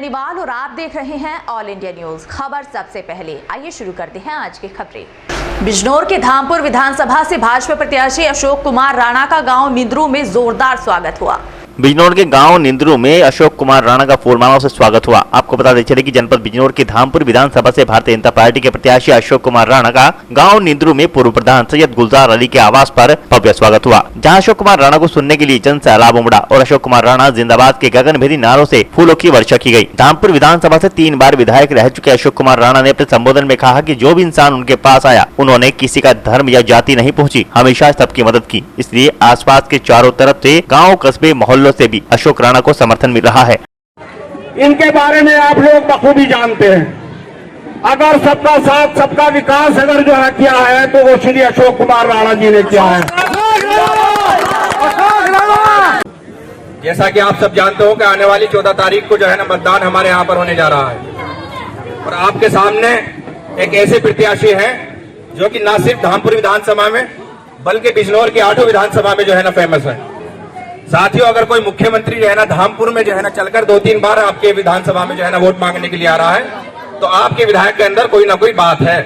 बेनीवाल और आप देख रहे हैं ऑल इंडिया न्यूज। खबर सबसे पहले, आइए शुरू करते हैं आज की खबरें। बिजनौर के धामपुर विधानसभा से भाजपा प्रत्याशी अशोक कुमार राणा का गांव निंद्रू में जोरदार स्वागत हुआ। बिजनौर के गांव निंद्रू में अशोक कुमार राणा का फूलमालाओं से स्वागत हुआ। आपको बता दें चले कि जनपद बिजनौर के धामपुर विधानसभा से भारतीय जनता पार्टी के प्रत्याशी अशोक कुमार राणा का गांव निंद्रू में पूर्व प्रधान सैयद गुलजार अली के आवास पर भव्य स्वागत हुआ, जहां अशोक कुमार राणा को सुनने के लिए जन सैलाब उमड़ा और अशोक कुमार राणा जिंदाबाद के गगनभेदी नारों से फूलों की वर्षा की गई। धामपुर विधानसभा से 3 बार विधायक रह चुके अशोक कुमार राणा ने अपने संबोधन में कहा कि जो भी इंसान उनके पास आया उन्होंने किसी का धर्म या जाति नहीं पूछी, हमेशा सबकी मदद की। इसलिए आसपास के चारों तरफ से गाँव कस्बे मोहल्लों से भी अशोक राणा को समर्थन मिल रहा है। इनके बारे में आप लोग बखूबी जानते हैं। अगर सबका साथ सबका विकास अगर जो है किया है तो वो श्री अशोक कुमार राणा जी ने किया है। जैसा कि आप सब जानते हो कि आने वाली 14 तारीख को जो है ना मतदान हमारे यहाँ पर होने जा रहा है और आपके सामने एक ऐसे प्रत्याशी हैं जो कि न सिर्फ धामपुर विधानसभा में बल्कि बिजनौर की 8 विधानसभा में जो है ना फेमस है। साथियों, अगर कोई मुख्यमंत्री जो है ना धामपुर में जो है ना चलकर 2-3 बार आपके विधानसभा में जो है ना वोट मांगने के लिए आ रहा है तो आपके विधायक के अंदर कोई ना कोई बात है।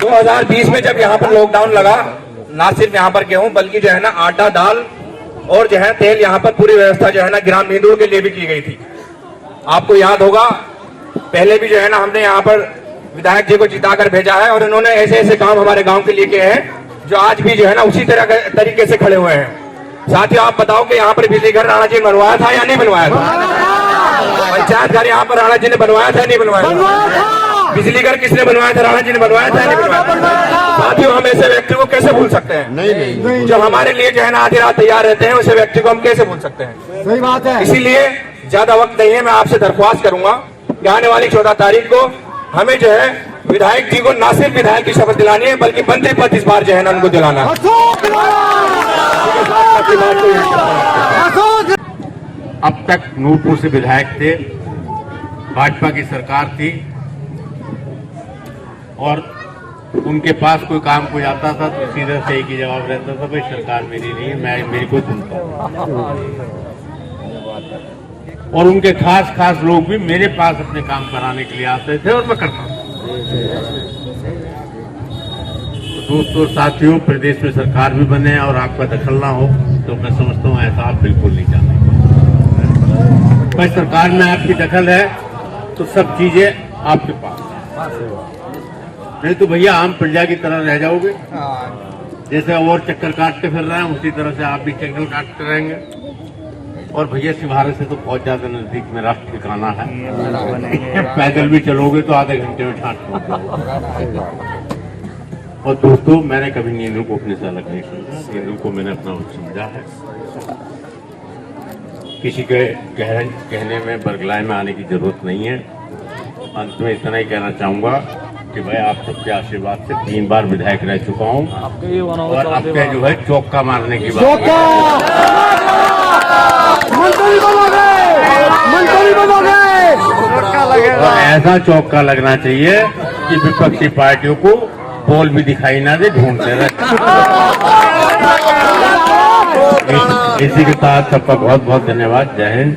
2020 में जब यहाँ पर लॉकडाउन लगा, ना सिर्फ यहाँ पर गेहूं बल्कि जो है ना आटा, दाल और जो है तेल, यहाँ पर पूरी व्यवस्था जो है ना ग्राम निंद्रू के लिए भी की गई थी। आपको याद होगा पहले भी जो है ना हमने यहाँ पर विधायक जी को जिताकर भेजा है और उन्होंने ऐसे ऐसे काम हमारे गांव के लिए किए हैं जो आज भी जो है ना उसी तरीके से खड़े हुए हैं। साथियों, आप बताओ कि यहाँ पर बिजली घर राणा जी ने बनवाया था या नहीं बनवाया था? पंचायत घर यहाँ पर राणा जी ने बनवाया था नहीं बनवाया था? बिजली घर किसने बनवाया था? राणा जी ने बनवाया था नहीं बनवाया? साथियों, हम ऐसे व्यक्ति को कैसे भूल सकते हैं? नहीं। जो हमारे लिए जो है ना आधी रात तैयार रहते हैं उसे व्यक्ति को हम कैसे भूल सकते हैं? सही बात है। इसीलिए ज्यादा वक्त नहीं है, मैं आपसे दरख्वास्त करूंगा कि आने वाली 14 तारीख को हमें जो है विधायक जी को न सिर्फ विधायक की शपथ दिलानी है बल्कि मंत्री पद इस बार जो है ना उनको दिलाना है। अब तक नूरपुर से विधायक थे, भाजपा की सरकार थी और उनके पास कोई काम कोई आता था तो सीधा से एक ही जवाब रहता था, भाई सरकार मेरी नहीं है, मेरी कोई सुनता। और उनके खास लोग भी मेरे पास अपने काम कराने के लिए आते थे और मैं करता था। तो दोस्तों साथियों, प्रदेश में सरकार भी बने और आपका दखल ना हो तो मैं समझता हूँ ऐसा आप बिल्कुल नहीं चाहते। भाई सरकार में आपकी दखल है तो सब चीजें आपके पास, नहीं तो भैया आम प्रजा की तरह रह जाओगे। जैसे और चक्कर काटते फिर रहे हैं उसी तरह से आप भी चक्कर काटते रहेंगे। और भैया सिवारे से तो बहुत ज्यादा नजदीक में राष्ट्र ठिकाना है, पैदल भी चलोगे तो आधे घंटे में ठाट पहुंचोगे। और दोस्तों, मैंने कभी निंद्रू को अपने से अलग नहीं समझा, निंद्रू को मैंने अपना समझा है। किसी के कहने में बरगलाए में आने की जरूरत नहीं है। अंत में इतना ही कहना चाहूंगा कि भाई आप सबके आशीर्वाद से 3 बार विधायक रह चुका हूँ और आपके जो है चौका मारने की बात, ऐसा चौका लगना चाहिए कि विपक्षी पार्टियों को बॉल भी दिखाई ना दे, ढूंढते रहे। इसी के साथ सबका बहुत बहुत धन्यवाद। जय हिंद।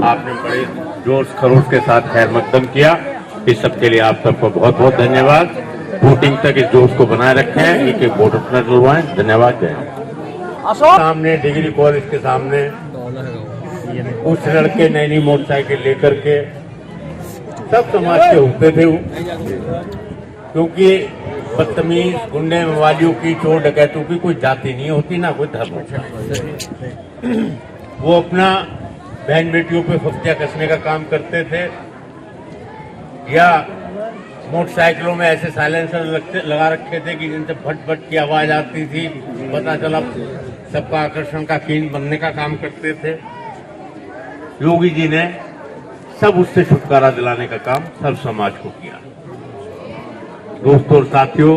आपने बड़े जोश खरोश के साथ खैर मकदम किया, इस सब के लिए आप सबको बहुत बहुत धन्यवाद। वोटिंग तक इस जोश को बनाए रखें, एक वोट अपना डलवाएं। धन्यवाद। जय हिंद। सामने डिग्री कॉलेज के सामने कुछ लड़के नई मोटरसाइकिल लेकर के सब समाज के होते थे, क्योंकि बदतमीज गुंडे मवालियों की, चोर डकैतों की कोई जाति नहीं होती, ना कोई धर्म होता। वो अपना बहन बेटियों पे फफ्तियां कसने का काम करते थे या मोटरसाइकिलों में ऐसे साइलेंसर लगा रखे थे कि जिनसे फट फट की आवाज आती थी, पता चला सबका आकर्षण का केंद्र बनने का काम करते थे। योगी जी ने सब उससे छुटकारा दिलाने का काम सब समाज को किया। दोस्तों और साथियों,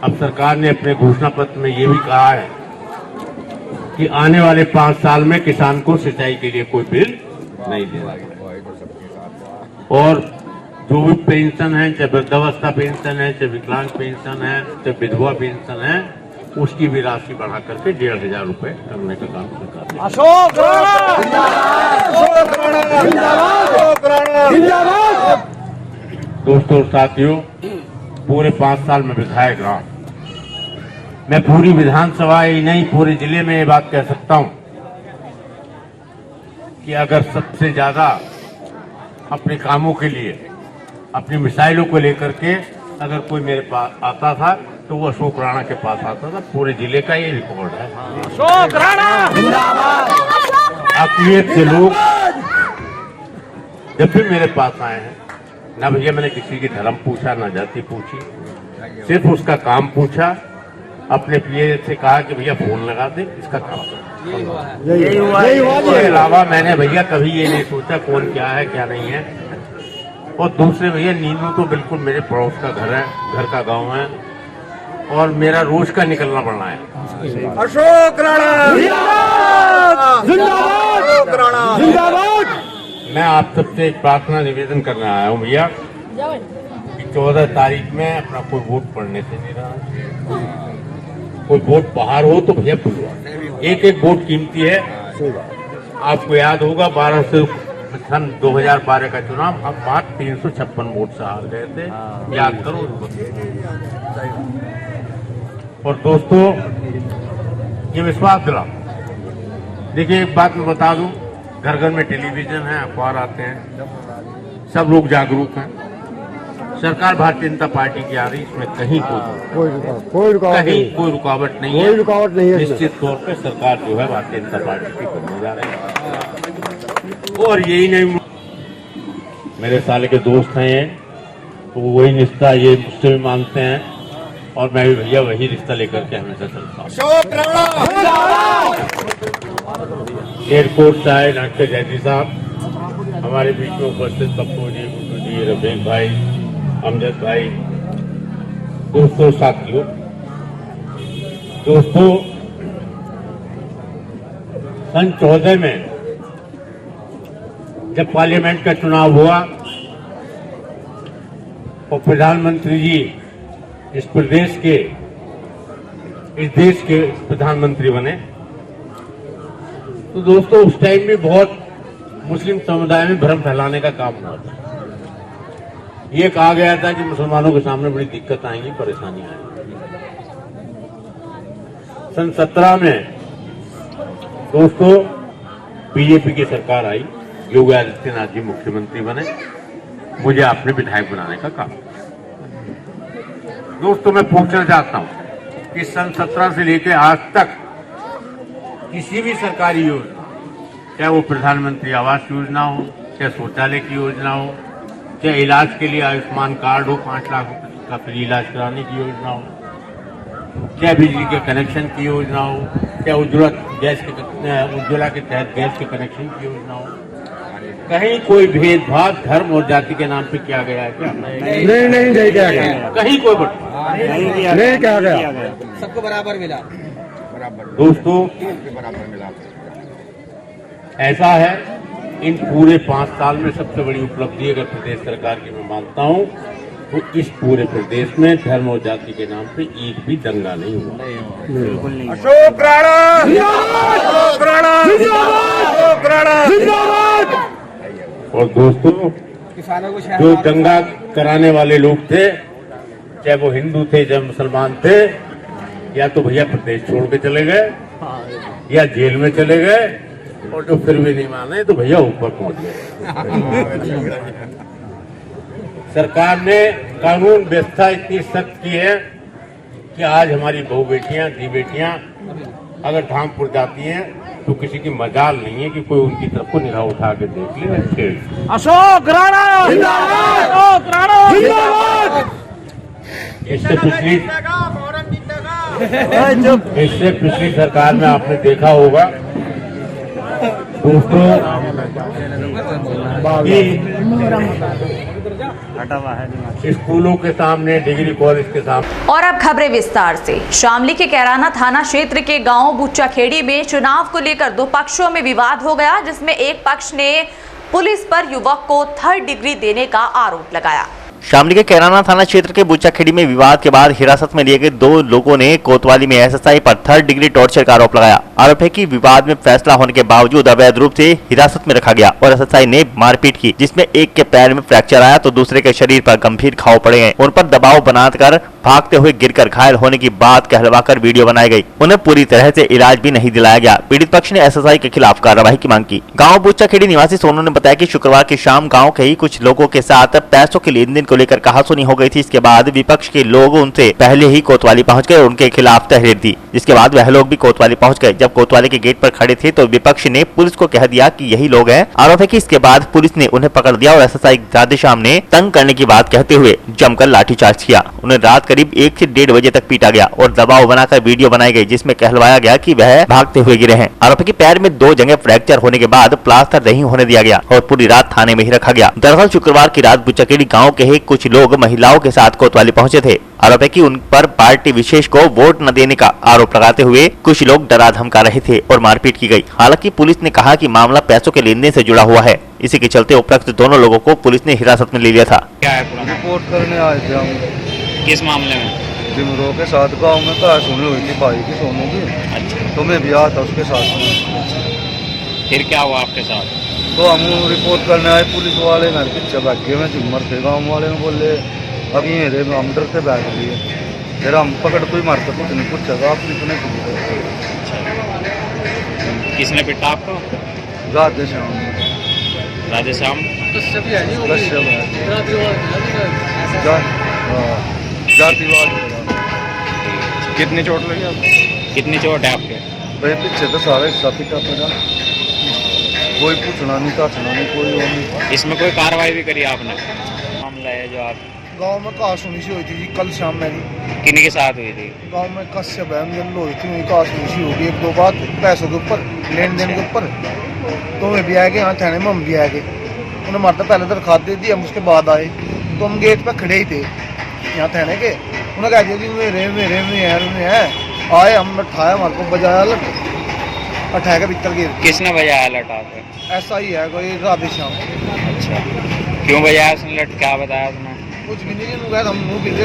अब सरकार ने अपने घोषणा पत्र में ये भी कहा है कि आने वाले 5 साल में किसान को सिंचाई के लिए कोई बिल नहीं देना है और जो भी पेंशन है, चाहे वृद्धावस्था पेंशन है, चाहे विकलांग पेंशन है, चाहे विधवा पेंशन है, उसकी भी राशि बढ़ा करके 1,500 रुपए करने का काम सरकार ने। अशोक राणा दोस्तों और साथियों, पूरे 5 साल में विधायक रहा। मैं पूरी विधानसभा ही नहीं पूरे जिले में ये बात कह सकता हूं कि अगर सबसे ज्यादा अपने कामों के लिए, अपनी मिसाइलों को लेकर के अगर कोई मेरे पास आता था तो वो अशोक राणा के पास आता था। पूरे जिले का ये रिकॉर्ड है। अशोक राणा अकलियत के लोग जब भी मेरे पास आए हैं, ना भैया मैंने किसी की धर्म पूछा, ना जाति पूछी, सिर्फ उसका काम पूछा। अपने पीए से कहा कि भैया फोन लगा दे, इसका काम यही हुआ इसके अलावा मैंने भैया कभी ये नहीं सोचा कौन क्या है क्या नहीं है। और दूसरे भैया नींदू तो बिल्कुल मेरे पड़ोस का घर है, घर का गांव है और मेरा रोज का निकलना पड़ना है। अशोक राणा जिंदाबाद, अशोक राणा जिंदाबाद। मैं आप सबसे एक प्रार्थना निवेदन करने आया हूँ भैया कि 14 तारीख में अपना कोई वोट पड़ने से नहीं रहा। कोई वोट बाहर हो तो भैया बुलवा, एक एक वोट कीमती है। आपको याद होगा 2012 का चुनाव हम मात्र 356 वोट से हार गए थे, याद करो उसको। और दोस्तों ये विश्वास दिलाओ। देखिए एक बात मैं बता दूं, घर घर में टेलीविजन है, अखबार आते हैं, सब लोग जागरूक हैं। सरकार भारतीय जनता पार्टी की आ रही, इसमें कहीं कोई रुकावट नहीं है। निश्चित तौर पे सरकार जो है भारतीय जनता पार्टी की करने जा रही है। और यही नहीं, मेरे साले के दोस्त हैं ये, तो वही रिश्ता ये मुझसे भी मानते हैं और मैं भी भैया वही रिश्ता लेकर के हमेशा चलता हूँ। अशोक राणा एयरपोर्ट से आए डॉक्टर जयती साहब, हमारे बीच में उपस्थित पप्पू जी, गुड्डू जी, रफीक भाई, अमजद भाई, दोस्तों साथियों, सन 14 में जब पार्लियामेंट का चुनाव हुआ और प्रधानमंत्री जी इस देश के प्रधानमंत्री बने, तो दोस्तों उस टाइम भी बहुत मुस्लिम समुदाय में भ्रम फैलाने का काम हुआ था। ये कहा गया था कि मुसलमानों के सामने बड़ी दिक्कत आएंगी, परेशानी आएंगी। सन 17 में दोस्तों बीजेपी की सरकार आई, योगी आदित्यनाथ जी मुख्यमंत्री बने, मुझे आपने विधायक बनाने का काम। दोस्तों मैं पूछना चाहता हूं कि सन 17 से लेकर आज तक किसी भी सरकारी योजना, चाहे वो प्रधानमंत्री आवास योजना हो, चाहे शौचालय की योजना हो, चाहे इलाज के लिए आयुष्मान कार्ड हो, 5 लाख रुपए का फ्री इलाज कराने की योजना हो, चाहे बिजली के कनेक्शन की योजना हो, चाहे उज्ज्वला के तहत गैस के कनेक्शन की योजना हो, कहीं कोई भेदभाव धर्म और जाति के नाम पे किया गया है क्या? नहीं किया गया, कहीं कोई बट नहीं किया गया, सबको बराबर मिला। दोस्तों ऐसा है, इन पूरे 5 साल में सबसे बड़ी उपलब्धि अगर प्रदेश सरकार की मैं मानता हूं तो इस पूरे प्रदेश में धर्म और जाति के नाम पे एक भी दंगा नहीं हुआ। अशोक राणा अशोक राणा अशोक राणा जिंदाबाद। और दोस्तों किसानों को जो दंगा कराने वाले लोग थे, चाहे वो हिंदू थे चाहे मुसलमान थे, या तो भैया प्रदेश छोड़ के चले गए या जेल में चले गए, और जो फिर भी नहीं माने तो भैया ऊपर पहुंच गए। सरकार ने कानून व्यवस्था इतनी सख्त की है कि आज हमारी बहू बेटियां, दी बेटियां अगर धामपुर जाती हैं तो किसी की मजाल नहीं है कि कोई उनकी तरफ को निगाह उठा के देख ले। अशोक राणा जिंदाबाद, अशोक राणा जिंदाबाद। इससे पिछली सरकार में आपने देखा होगा दोस्तों कि स्कूलों के सामने, डिग्री कॉलेज के सामने। और अब खबरें विस्तार से। शामली के कैराना थाना क्षेत्र के गांव बुच्चाखेड़ी में चुनाव को लेकर 2 पक्षों में विवाद हो गया, जिसमें एक पक्ष ने पुलिस पर युवक को 3rd डिग्री देने का आरोप लगाया। शामली के कैराना थाना क्षेत्र के बुच्चाखेड़ी में विवाद के बाद हिरासत में लिए गए 2 लोगों ने कोतवाली में एसएसआई पर 3rd डिग्री टॉर्चर का आरोप लगाया। आरोप है कि विवाद में फैसला होने के बावजूद अवैध रूप से हिरासत में रखा गया और एसएसआई ने मारपीट की, जिसमें एक के पैर में फ्रैक्चर आया तो दूसरे के शरीर पर गंभीर घाव पड़े गए। उन पर दबाव बनाकर भागते हुए गिरकर घायल होने की बात कहलवाकर वीडियो बनाई गई। उन्हें पूरी तरह से इलाज भी नहीं दिलाया गया। पीड़ित पक्ष ने एसएसआई के खिलाफ कार्रवाई की मांग की। गांव बुच्चाखेड़ी निवासी सोनू ने बताया कि शुक्रवार की शाम गांव के ही कुछ लोगों के साथ पैसों के लेन देन को लेकर कहासुनी हो गई थी। इसके बाद विपक्ष के लोग उनसे पहले ही कोतवाली पहुंच गए और उनके खिलाफ तहरीर दी, जिसके बाद वह लोग भी कोतवाली पहुंच गए। जब कोतवाली के गेट पर खड़े थे तो विपक्ष ने पुलिस को कह दिया कि यही लोग हैं। आरोप है कि इसके बाद पुलिस ने उन्हें पकड़ दिया और एसएसआई राधेश्याम ने तंग करने की बात कहते हुए जमकर लाठीचार्ज किया। उन्हें रात करीब 1 से 1:30 बजे तक पीटा गया और दबाव बनाकर वीडियो बनाई गई, जिसमें कहलवाया गया कि वह भागते हुए गिरे हैं। आरोप है कि पैर में 2 जगह फ्रैक्चर होने के बाद प्लास्टर नहीं होने दिया गया और पूरी रात थाने में ही रखा गया। दरअसल शुक्रवार की रात बुच्चाखेड़ी गांव के ही कुछ लोग महिलाओं के साथ कोतवाली पहुंचे थे। आरोप है कि उन पर पार्टी विशेष को वोट न देने का आरोप लगाते हुए कुछ लोग डरा धमका रहे थे और मारपीट की गई। हालांकि पुलिस ने कहा कि मामला पैसों के लेन देन से जुड़ा हुआ है। इसी के चलते उपरोक्त दोनों लोगों को पुलिस ने हिरासत में ले लिया था। क्या है पूरा? रिपोर्ट करने आए थे हम किस मामले में? जिमरो के साथ गांव में कहा सुनी हुई थी भाई की सोनू की, अच्छा, तो मैं भी आया था उसके साथ में। फिर क्या हुआ आपके साथ? तो हम रिपोर्ट करने आए, पुलिस वाले मेरे पीछे बैठ गए, मैं जिम्मर थे। गाँव वाले ने बोले अभी मेरे हम डर से बैठ लिए, फिर हम पकड़ कोई मारते कुछ नहीं पूछा आप कितने किसने पिटा आपको? राधेश्याम राधेश्याम जातिवाद। कितनी चोट लगी आपको? कितनी चोट है आपके? भाई पीछे तो सारा हिस्सा पिटा था, कोई पूछना नहीं ताछना नहीं कोई वो नहीं। इसमें कोई कार्रवाई भी करी आपने? मामला है जो आप गांव में कहा सुनी सी हुई थी जी कल शाम मेरी किन्हीं के साथ हुई थी? गांव में कश्यप है मिल हुई थी, कहा सुनी सी होगी 1-2 बात पैसों के ऊपर लेन देन के ऊपर। तो मैं भी आ गए, यहाँ थाने में हम भी आ गए। उन्हें मारता पहले दरखास्त दे दी, हम उसके बाद आए तो हम गेट पर खड़े ही थे यहाँ थाने के। उन्हें कहा दिया जी मेरे में है आए, हम उठाया, हमारे को बजाया लट उठाया के भीतर गिर। किसने बजाया लट आपको? ऐसा ही है कोई राधेश्याम। अच्छा, क्यों बजाया उसने लट? क्या बताया उसने? कुछ भी नहीं,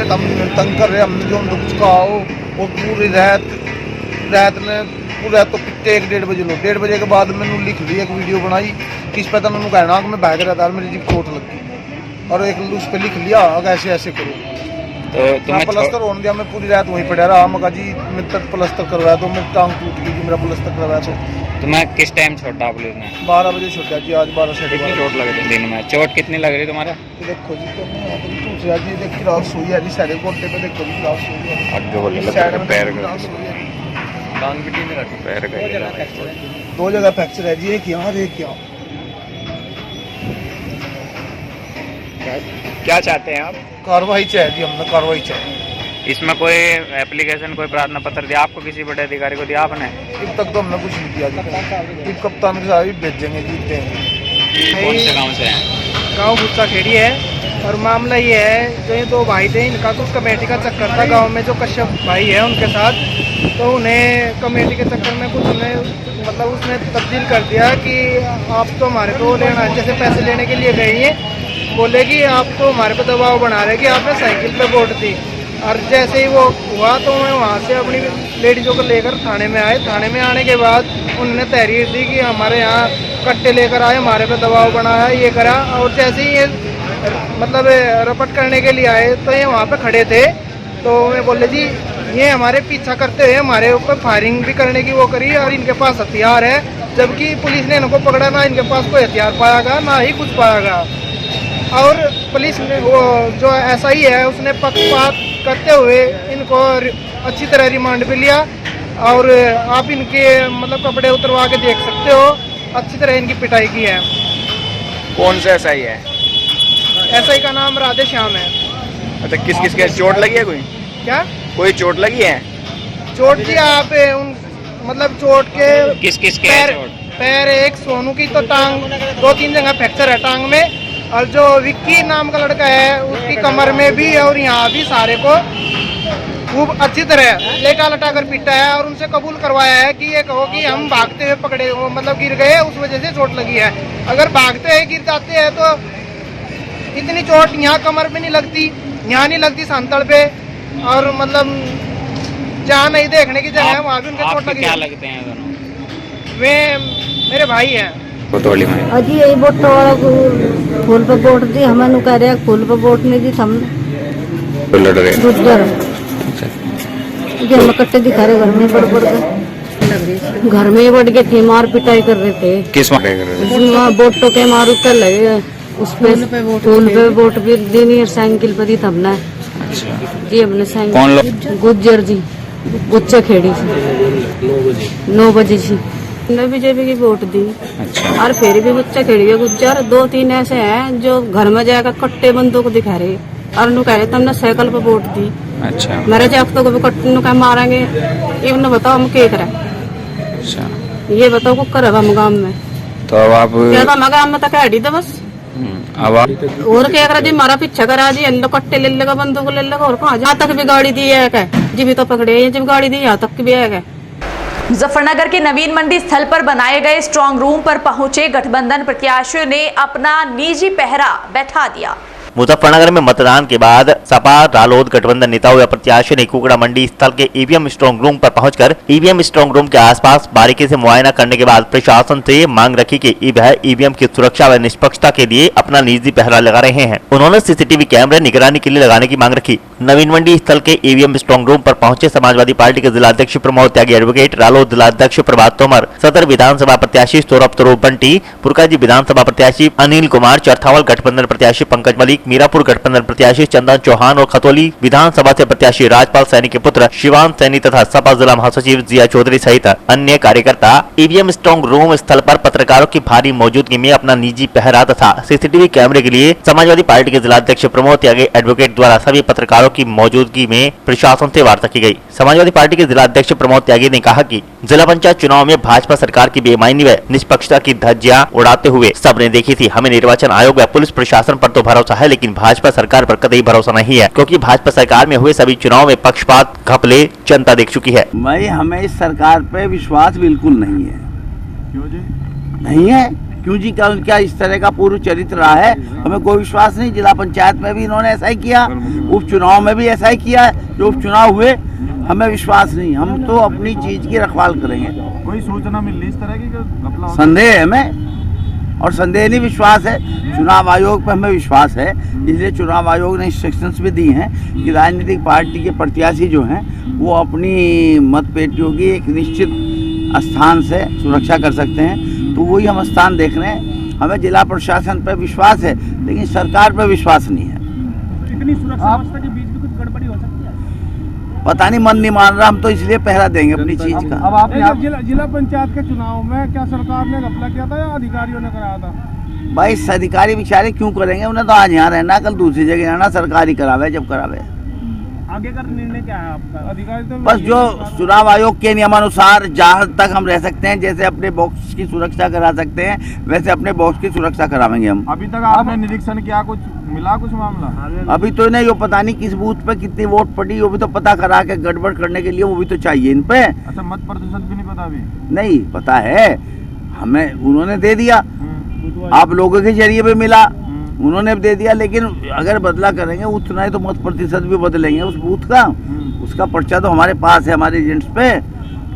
हम तंग कर रहे, हमने जो कुछ कहा वो पूरी रात ने पूरा तो पिट्टे 1-1:30 बजे लो। 1:30 बजे के बाद मैंने लिख ली एक वीडियो बनाई, किस पता मैंने कहना कि मैं भाग रहा था, मेरी जीप चोट लग गई और एक उस पर लिख लिया अगर ऐसे ऐसे करो। तो तुम्हें प्लस्तर होने दिया, मैं पूरी रात वहीं पड़ा रहा। मैं कहा जी मैं तक प्लस्तर करवाया तो मैं टांग टूट गई जी, मेरा प्लस्तर करवाया तो। तुम्हें किस टाइम छोड़ा पुलिस ने? 12 बजे छोड़ा जी, आज 12 कितनी चोट लग रही दिन में? चोट कितनी लग रही तुम्हारा? देखो जी तो टूट रहा जी, देखिए रात सोई है जी सारे कोटे पे, देखो जी रात सोई है पैर का टांग भी नहीं रखी, पैर का 2 जगह फ्रैक्चर है जी, एक यहाँ एक यहाँ। क्या चाहते हैं आप? कार्रवाई चाहिए जी, हमने कार्रवाई चाहिए। इसमें कोई एप्लीकेशन कोई प्रार्थना पत्र दिया आपको? किसी बड़े अधिकारी को दिया आपने? अब तक तो हमने कुछ नहीं किया जी, कप्तान के साथ भी भेजेंगे जी। कौन से गांव से हैं? गांव बुच्चाखेड़ी है और मामला ये है जो ये 2 भाई थे, इनका कुछ कमेटी का चक्कर था गांव में, जो कश्यप भाई है उनके साथ। तो उन्हें कमेटी के चक्कर में कुछ उन्हें मतलब उसने तब्दील कर दिया कि आप तो हमारे को लेना, जैसे पैसे लेने के लिए गई हैं, बोले कि आप तो हमारे पे दबाव बना रहे कि आपने साइकिल पे वोट दी। और जैसे ही वो हुआ तो मैं वहाँ से अपनी लेडीज़ों को लेकर थाने में आए। थाने में आने के बाद उन्होंने तहरीर दी कि हमारे यहाँ कट्टे लेकर आए, हमारे पे दबाव बनाया, ये करा। और जैसे ही ये मतलब रपट करने के लिए आए तो ये वहाँ पे खड़े थे। तो मैं बोले जी ये हमारे पीछा करते हुए हमारे ऊपर फायरिंग भी करने की वो करी और इनके पास हथियार है, जबकि पुलिस ने इनको पकड़ा, ना इनके पास कोई हथियार पाया गया ना ही कुछ पाया गया। और पुलिस ने वो जो ऐसा ही है उसने पक्षपात करते हुए इनको अच्छी तरह रिमांड पे लिया। और आप इनके मतलब कपड़े उतरवा के देख सकते हो, अच्छी तरह इनकी पिटाई की है। कौन सा ऐसा ही है? एसआई का नाम राधेश्याम है। अच्छा, किस किस के चोट लगी है? कोई क्या कोई चोट लगी है? चोट जी आप उन मतलब चोट के किस किस के पैर एक सोनू की तो टांग 2-3 जगह फ्रैक्चर है टांग में, और जो विक्की नाम का लड़का है उसकी कमर में भी और यहाँ भी सारे को खूब अच्छी तरह लेटा लटा कर पीटा है। और उनसे कबूल करवाया है कि ये कहो कि हम भागते हुए पकड़े मतलब गिर गए, उस वजह से चोट लगी है। अगर भागते हुए गिर जाते हैं तो इतनी चोट यहाँ कमर पे नहीं लगती, यहाँ नहीं लगती सांतड़ पे, और मतलब जहाँ नहीं देखने की जगह है वहाँ भी उनके चोट लगी। क्या लगते हैं दोनों? वे मेरे भाई हैं। अजी यही वोट वाला फूल पे वोट दी, हमें नु कह रहे फूल पे वोट नहीं दी, हम लड़ रहे गुजर जी हम कट्टे दिखा रहे, घर में बढ़ गए, घर में बढ़ गए थे, मार पिटाई कर रहे थे। किस मारे कर रहे थे? वोटों के मारू कर लगे, उस पे फूल पे वोट भी दी नहीं, साइकिल पर दी था हमने। जी हमने साइकिल। कौन लोग? गुज्जर जी, गुच्चा खेड़ी से 9 बजे से बीजेपी की वोट दी। अच्छा। और फिर भी गुच्चा खेड़ी के गुज्जर 2-3 ऐसे हैं जो घर में जाकर कट्टे बंदूक दिखा रहे और नु कह रहे तुमने साइकिल पे वोट दी। अच्छा। मेरे जागतों को भी कट्टे नु कह मारेंगे, ये बताओ हम क्या करें? अच्छा। ये बताओ को कर हम गाँव में तो अब आप क्या था, मैं गाँव में तक हटी था बस। अब आप और क्या करा जी, मारा पीछा करा जी, अल्लो कट्टे ले लेगा, बंदूक ले लेगा, और कहाँ जहाँ तक भी गाड़ी दी है क्या जी, भी तो पकड़े जब गाड़ी दी यहाँ तक भी है क्या। मुजफ्फरनगर के नवीन मंडी स्थल पर बनाए गए स्ट्रांग रूम पर पहुंचे गठबंधन प्रत्याशियों ने अपना निजी पहरा बैठा दिया। मुजफ्फरनगर में मतदान के बाद सपा रालोद गठबंधन नेताओं या प्रत्याशियों ने कुकड़ा मंडी स्थल के ईवीएम स्ट्रांग रूम पर पहुंचकर ईवीएम स्ट्रांग रूम के आसपास बारीकी से मुआयना करने के बाद प्रशासन से मांग रखी कि ईवीएम की सुरक्षा व निष्पक्षता के लिए अपना निजी पहरा लगा रहे हैं। उन्होंने सीसीटीवी कैमरे निगरानी के लिए लगाने की मांग रखी। नवीन मंडी स्थल के ईवीएम स्ट्रांग रूम पर पहुंचे समाजवादी पार्टी के जिलाध्यक्ष प्रमोद त्यागी, एडवोकेट रालोद जिलाध्यक्ष प्रभात तोमर, सदर विधानसभा प्रत्याशी सौरभ तरूप बंटी, पुरकाजी विधानसभा प्रत्याशी अनिल कुमार, चरथावल गठबंधन प्रत्याशी पंकज मलिक, मीरापुर गठबंधन प्रत्याशी चंदन चौहान और खतौली विधानसभा से प्रत्याशी राजपाल सैनी के पुत्र शिवान सैनी तथा सपा जिला महासचिव जिया चौधरी सहित अन्य कार्यकर्ता ईवीएम स्ट्रांग रूम स्थल पर पत्रकारों की भारी मौजूदगी में अपना निजी पहरा तथा सीसीटीवी कैमरे के लिए समाजवादी पार्टी के जिलाध्यक्ष प्रमोद त्यागी, एडवोकेट द्वारा सभी पत्रकारों की मौजूदगी में प्रशासन से वार्ता की गई। समाजवादी पार्टी के जिलाध्यक्ष प्रमोद त्यागी ने कहा कि जिला पंचायत चुनाव में भाजपा सरकार की बेईमानी व निष्पक्षता की धज्जियां उड़ाते हुए सबने देखी थी। हमें निर्वाचन आयोग व पुलिस प्रशासन पर तो भरोसा है, लेकिन भाजपा सरकार पर कतई भरोसा नहीं है, क्योंकि भाजपा सरकार में हुए सभी चुनाव में पक्षपात घपले जनता देख चुकी है। भाई हमें इस सरकार पे विश्वास बिल्कुल नहीं है। क्यों जी? नहीं है क्यों जी? क्या इस तरह का पूर्व चरित्र रहा है, हमें कोई विश्वास नहीं। जिला पंचायत में भी इन्होंने ऐसा ही किया, उपचुनाव में भी ऐसा ही किया, जो उपचुनाव हुए हमें विश्वास नहीं। हम तो अपनी चीज की रखवाल करेंगे। कोई सूचना मिल रही इस तरह की? संदेह है हमें, और संदेह नहीं विश्वास है। चुनाव आयोग पे हमें विश्वास है, इसलिए चुनाव आयोग ने इंस्ट्रक्शंस भी दी हैं कि राजनीतिक पार्टी के प्रत्याशी जो हैं वो अपनी मतपेटियों की एक निश्चित स्थान से सुरक्षा कर सकते हैं। तो वही हम स्थान देख रहे हैं। हमें जिला प्रशासन पर विश्वास है, लेकिन सरकार पर विश्वास नहीं है। इतनी सुरक्षा व्यवस्था के बीच भी कुछ गड़बड़ी हो सकती है? पता नहीं, मन नहीं मान रहा, हम तो इसलिए पहरा देंगे अपनी चीज का। अब आप जिला पंचायत के चुनाव में क्या सरकार ने घपला किया था या अधिकारियों ने कराया था? भाई अधिकारी बेचारे क्यों करेंगे, उन्हें तो आज यहाँ रहना, कल दूसरी जगह रहना, सरकारी करावे जब करावे। आगे का निर्णय क्या है आपका? अधिकारी तो बस जो चुनाव आयोग के नियमानुसार जहाँ तक हम रह सकते हैं, जैसे अपने बॉक्स की सुरक्षा करा सकते हैं वैसे अपने बॉक्स की सुरक्षा करावेंगे हम। अभी तक आपने निरीक्षण किया, कुछ मिला कुछ मामला? अभी तो नहीं, वो पता नहीं किस बूथ पे कितनी वोट पड़ी, वो भी तो पता करा के गड़बड़ करने के लिए वो भी तो चाहिए इन पे। अच्छा, मत प्रतिशत भी नहीं पता? अभी नहीं पता है हमें, उन्होंने दे दिया, आप लोगों के जरिए भी मिला, उन्होंने भी दे दिया, लेकिन अगर बदला करेंगे उतना ही तो मत प्रतिशत भी बदलेंगे उस बूथ का। उसका पर्चा तो हमारे पास है, हमारे एजेंट्स पे,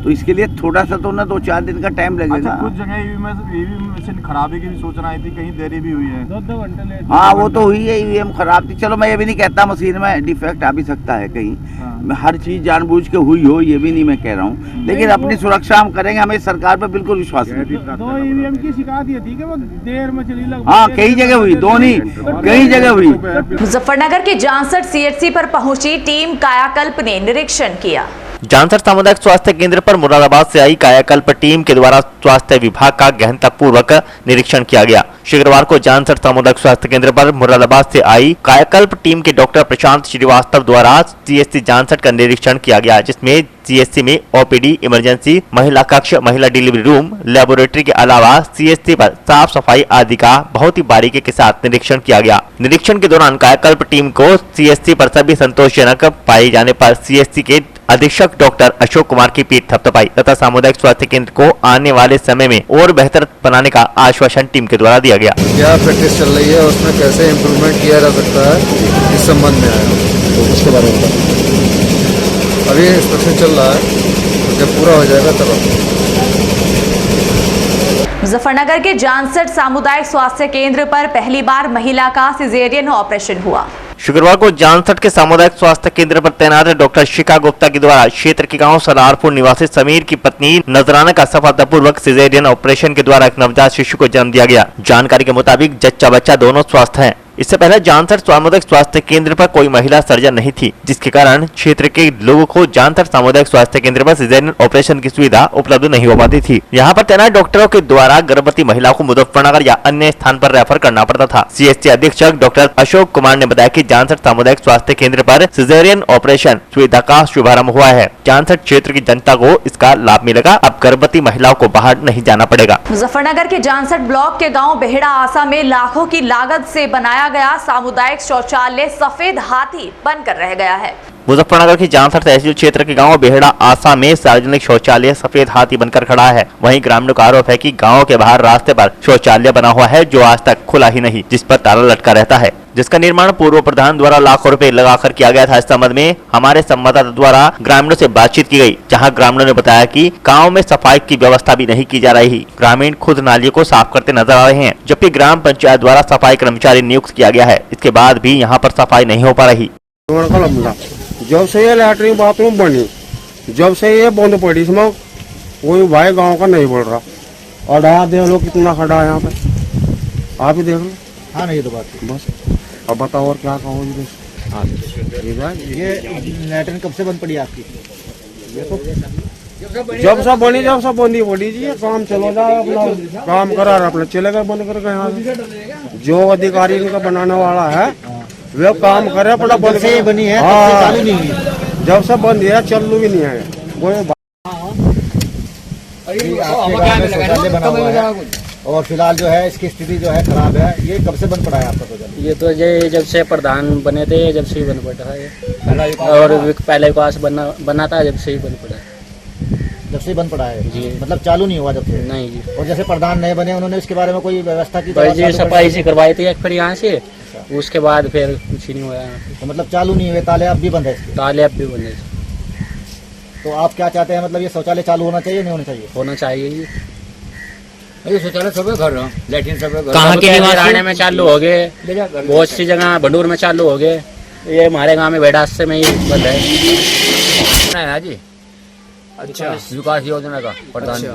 तो इसके लिए थोड़ा सा तो ना 2-4 दिन का टाइम लगेगा। अच्छा, कुछ जगह ईवीएम मशीन खराबी की भी सूचना आई थी, कहीं देरी भी हुई है? 2 घंटे लेट। हाँ वो तो हुई है, ईवीएम खराब थी। चलो मैं ये भी नहीं कहता मशीन में डिफेक्ट आ भी सकता है कहीं, मैं हर चीज जानबूझ के हुई हो ये भी नहीं मैं कह रहा हूँ, लेकिन अपनी सुरक्षा हम करेंगे। हमें सरकार पर बिल्कुल विश्वास है। 2 ईवीएम की शिकायत ये थी कि वो देर में चली, लगभग। हाँ कई जगह हुई, 2 नहीं कई जगह हुई। मुजफ्फरनगर के जानसठ सीएचसी पर पहुंची टीम कायाकल्प ने निरीक्षण किया। जानसठ सामुदायिक स्वास्थ्य केंद्र पर मुरादाबाद से आई कायाकल्प टीम के द्वारा स्वास्थ्य विभाग का गहनतापूर्वक निरीक्षण किया गया। शुक्रवार को जानसठ सामुदायिक स्वास्थ्य केंद्र पर मुरादाबाद से आई कायाकल्प टीम के डॉक्टर प्रशांत श्रीवास्तव द्वारा सीएचसी जानसठ का निरीक्षण किया गया, जिसमें सीएचसी में ओपीडी, इमरजेंसी, महिला कक्ष, महिला डिलीवरी रूम, लेबोरेटरी के अलावा सीएचसी पर साफ सफाई आदि का बहुत ही बारीकी के साथ निरीक्षण किया गया। निरीक्षण के दौरान कायाकल्प टीम को सीएचसी पर सभी संतोषजनक पाए जाने पर सीएचसी के अधीक्षक डॉक्टर अशोक कुमार की पीठ थपथपाई तथा सामुदायिक स्वास्थ्य केंद्र को आने वाले समय में और बेहतर बनाने का आश्वासन टीम के द्वारा दिया गया। क्या प्रैक्टिस चल रही है, उसमें कैसे इम्प्रूवमेंट किया जा सकता है, इस संबंध में आया तो उसके बारे में अभी इंस्ट्रक्शन चल रहा है, जब पूरा हो जाएगा तब। मुजफ्फरनगर के जानसठ सामुदायिक स्वास्थ्य केंद्र पर पहली बार महिला का सिजेरियन ऑपरेशन हुआ। शुक्रवार को जानसठ के सामुदायिक स्वास्थ्य केंद्र पर तैनात डॉक्टर शिखा गुप्ता के द्वारा क्षेत्र के गांव सलारपुर निवासी समीर की पत्नी नजराना का सफलतापूर्वक सिजेरियन ऑपरेशन के द्वारा एक नवजात शिशु को जन्म दिया गया। जानकारी के मुताबिक जच्चा बच्चा दोनों स्वस्थ हैं। इससे पहले जानसठ सामुदायिक स्वास्थ्य केंद्र पर कोई महिला सर्जन नहीं थी, जिसके कारण क्षेत्र के लोगों को जानसठ सामुदायिक स्वास्थ्य केंद्र पर सिजेरियन ऑपरेशन की सुविधा उपलब्ध नहीं हो पाती थी। यहाँ पर तैनात डॉक्टरों के द्वारा गर्भवती महिला को मुजफ्फरनगर या अन्य स्थान पर रेफर करना पड़ता था। सीएचसी अधीक्षक डॉक्टर अशोक कुमार ने बताया कि जानसठ सामुदायिक स्वास्थ्य केंद्र पर सिजेरियन ऑपरेशन सुविधा का शुभारंभ हुआ है। जानसठ क्षेत्र की जनता को इसका लाभ मिलेगा। अब गर्भवती महिलाओं को बाहर नहीं जाना पड़ेगा। मुजफ्फरनगर के जानसठ ब्लॉक के गांव बेहड़ा आसा में लाखों की लागत से बनाया गया सामुदायिक शौचालय सफेद हाथी बनकर रह गया है। मुजफ्फरनगर की जानसठ तहसील क्षेत्र के गांव बेहड़ा आसा में सार्वजनिक शौचालय सफेद हाथी बनकर खड़ा है। वहीं ग्रामीणों का आरोप है कि गांव के बाहर रास्ते पर शौचालय बना हुआ है, जो आज तक खुला ही नहीं, जिस पर ताला लटका रहता है, जिसका निर्माण पूर्व प्रधान द्वारा लाखों रुपए लगाकर किया गया था। इस संबंध में हमारे संवाददाता द्वारा ग्रामीणों से बातचीत की गई, जहां ग्रामीणों ने बताया कि गांव में सफाई की व्यवस्था भी नहीं की जा रही। ग्रामीण खुद नालियों को साफ करते नजर आ रहे हैं, जबकि ग्राम पंचायत द्वारा सफाई कर्मचारी नियुक्त किया गया है। इसके बाद भी यहाँ पर सफाई नहीं हो पा रही। जब से ये लैट्रिन बाथरूम बनी, जब से ये बंद पड़ी, इसमें कोई भाई गांव का नहीं बोल रहा। और यहाँ देख लो कितना खड़ा है यहाँ पे, आप ही देख लो। हाँ नहीं, ये तो बात है। बस अब बताओ और क्या कहो। ये लैट्रिन कब से बंद पड़ी आपकी? जब सब बंदी पड़ी जी, काम चलो जाए, अपना काम करा रहा, अपना चले गए बंद कर गए। यहाँ जो अधिकारी इनका बनाने वाला है वे काम करे, अपना बंद से बनी है, चालू नहीं है। जब से बंद है चालू भी नहीं है। शौचालय बना हुआ है और फिलहाल जो है इसकी स्थिति जो है खराब है। ये कब से बंद पड़ा है आपका शौचालय? ये तो जब से प्रधान बने थे, जब से ही बंद पड़ा है। और पहले विकास बना था, जब से ही बंद पड़ा है। जब से बंद पड़ा है जी, मतलब चालू नहीं हुआ जब से? नहीं जी। और जैसे प्रधान नए बने, उन्होंने इसके बारे में कोई व्यवस्था की? जी, सफाई से करवाई थी एक फिर यहाँ से, उसके बाद फिर कुछ नहीं हुआ। तो मतलब चालू नहीं हुए, ताले अब भी बंद है इसके? ताले अब भी बंद है। तो आप क्या चाहते हैं, मतलब ये शौचालय चालू होना चाहिए, नहीं होना चाहिए? होना चाहिए जी। ये शौचालय सब घर, लैट्रिन सब कहाँ के निवासी में चालू हो गए, बहुत सी जगह भंडूर में चालू हो गए। ये हमारे गांव में बेड़ा से में ही बंद है जी। अच्छा, विकास योजना का प्रधान जी।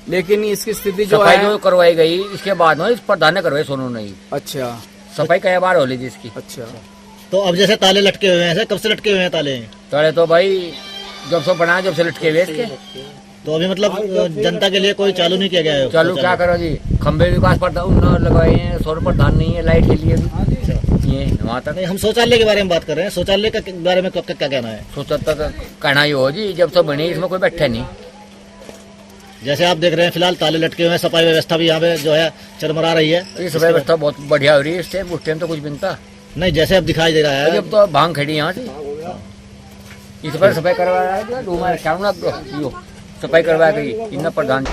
लेकिन इसकी स्थिति जो सफाई जो करवाई गई, इसके बाद में इस प्रधान ने करवाई, सोनू नहीं। अच्छा, सफाई कई बार हो ली थी इसकी। अच्छा, तो अब जैसे ताले लटके हुए हैं, कब से लटके हुए हैं ताले? ताले तो भाई जब से बनाया, जब से लटके हुए इसके। तो अभी मतलब जनता के लिए कोई चालू नहीं किया गया है? चालू क्या करो जी, खंबे विकास प्रधान लगवाए हैं, सौर प्रधान नहीं है लाइट के लिए भी। ये वहाँ तक नहीं, हम शौचालय के बारे में बात कर रहे हैं। शौचालय के बारे में क्या कहना है? सोचा कहना ही हो जी, जब से बनी इसमें कोई बैठा नहीं। जैसे आप देख रहे हैं फिलहाल ताले लटके हुए हैं, सफाई व्यवस्था भी यहाँ पे जो है चरमरा रही है। ये सफाई व्यवस्था बहुत बढ़िया हो रही है। उस टाइम तो कुछ बनता नहीं, जैसे अब दिखाई दे रहा है। जब तो भांग खड़ी यहाँ से, इस पर सफाई करवा रहा है, सफाई करवा गई इतना प्रधान।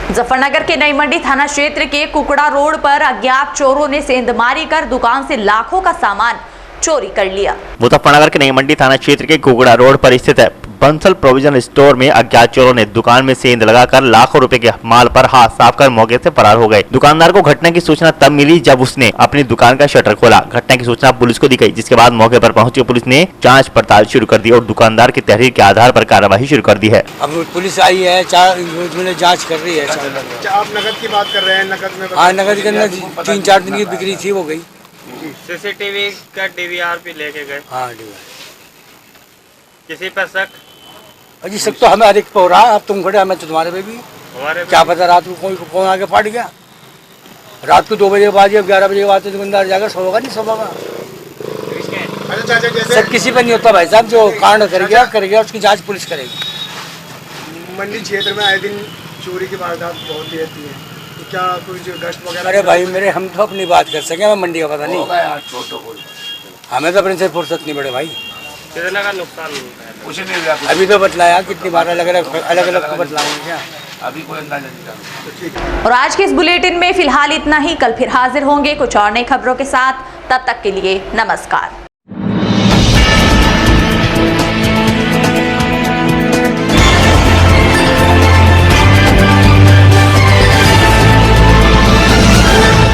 मुजफ्फरनगर के नई मंडी थाना क्षेत्र के कुकड़ा रोड पर अज्ञात चोरों ने सेंधमारी कर दुकान से लाखों का सामान चोरी कर लिया। मुजफ्फरनगर के नई मंडी थाना क्षेत्र के कुकड़ा रोड पर स्थित है बंसल प्रोविजन स्टोर में अज्ञात चोरों ने दुकान में सेंध लगाकर लाखों रुपए के माल पर हाथ साफ कर मौके से फरार हो गए। दुकानदार को घटना की सूचना तब मिली जब उसने अपनी दुकान का शटर खोला। घटना की सूचना पुलिस को दी गई, जिसके बाद मौके पर पहुंची पुलिस ने जांच पड़ताल शुरू कर दी और दुकानदार की तहरीर के आधार पर कार्रवाई शुरू कर दी है। अब पुलिस आई है, जाँच कर रही है। आप नकद की बात कर रहे हैं? नकद में? हाँ, नकद के अंदर 3-4 दिन की बिक्री थी, वो गई। सीसीटीवी का डीवीआर भी लेके गए। हाँ, किसी पर शक? अजी शक तो हमें अधिक हो रहा है। अब तुम खड़े, हमें तो तुम्हारे पे भी क्या पता रात को कौन आगे फाट गया। रात को 2 बजे के बाद या 11 बजे के बाद तो दुकानदार जाकर सोगा नहीं सोगा। सब किसी पर नहीं होता भाई साहब, जो कांड करेगा उसकी जांच पुलिस करेगी। मंडी क्षेत्र में आए दिन चोरी की वारदात बहुत ही रहती है, तो क्या कुछ गश्त वगैरह? अरे भाई मेरे, हम तो अपनी बात कर सके, हमें मंडी का पता नहीं, हमें तो अपने से फुर्सत नहीं पड़े भाई। कितने का नुकसान कुछ नहीं हुआ। अभी तो बतलाया कितनी बार अलग अलग को बतलाऊंगे क्या, अभी कोई अंदाजा नहीं था। और आज के इस बुलेटिन में फिलहाल इतना ही। कल फिर हाजिर होंगे कुछ और नई खबरों के साथ। तब तक के लिए नमस्कार।